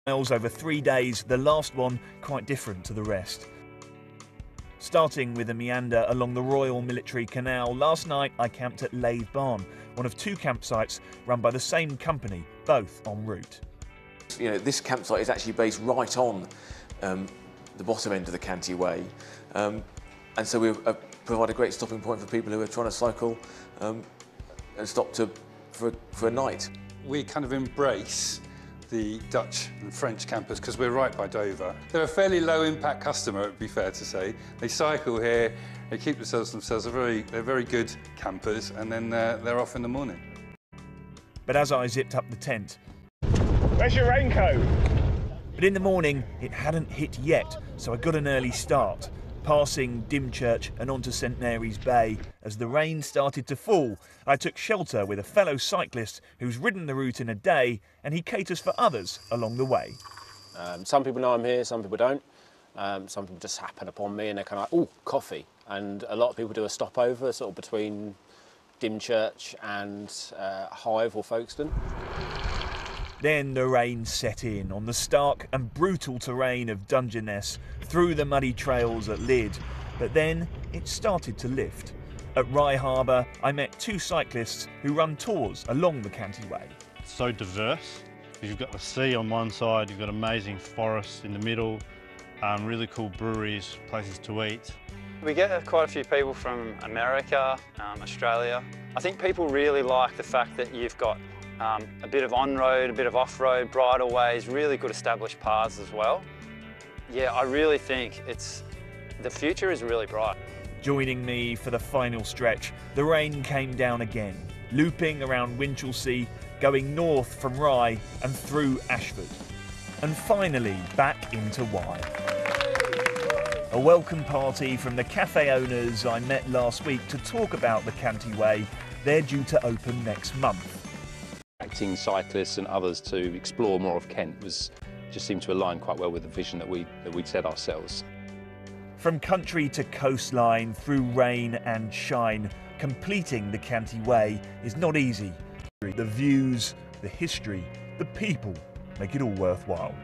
miles over 3 days, the last one quite different to the rest. Starting with a meander along the Royal Military Canal, last night I camped at Laith Barn, one of 2 campsites run by the same company, both en route. You know, this campsite is actually based right on the bottom end of the Canty Way, and so we provide a great stopping point for people who are trying to cycle and stop for a night. We kind of embrace the Dutch and French campers because we're right by Dover. They're a fairly low-impact customer, it would be fair to say. They cycle here, they keep themselves to themselves. They're very good campers, and then they're off in the morning. But as I zipped up the tent, "Where's your raincoat?" But in the morning, it hadn't hit yet, so I got an early start, passing Dymchurch and onto St Mary's Bay. As the rain started to fall, I took shelter with a fellow cyclist who's ridden the route in a day, and he caters for others along the way. Some people know I'm here, some people don't. Some people just happen upon me and they're kind of like, "Oh, coffee." And a lot of people do a stopover sort of between Dymchurch and Hythe or Folkestone. Then the rain set in on the stark and brutal terrain of Dungeness, through the muddy trails at Lydd, but then it started to lift. At Rye Harbour, I met 2 cyclists who run tours along the Canty Way. It's so diverse. You've got the sea on one side, you've got amazing forests in the middle, really cool breweries, places to eat. We get quite a few people from America, Australia. I think people really like the fact that you've got a bit of on-road, a bit of off-road, bridleways, really good established paths as well. Yeah, I really think the future is really bright. Joining me for the final stretch, the rain came down again, looping around Winchelsea, going north from Rye and through Ashford, and finally back into Wye. A welcome party from the cafe owners I met last week to talk about the Canty Way. They're due to open next month. Attracting cyclists and others to explore more of Kent just seemed to align quite well with the vision that we'd set ourselves. From country to coastline, through rain and shine, completing the Canty Way is not easy. The views, the history, the people make it all worthwhile.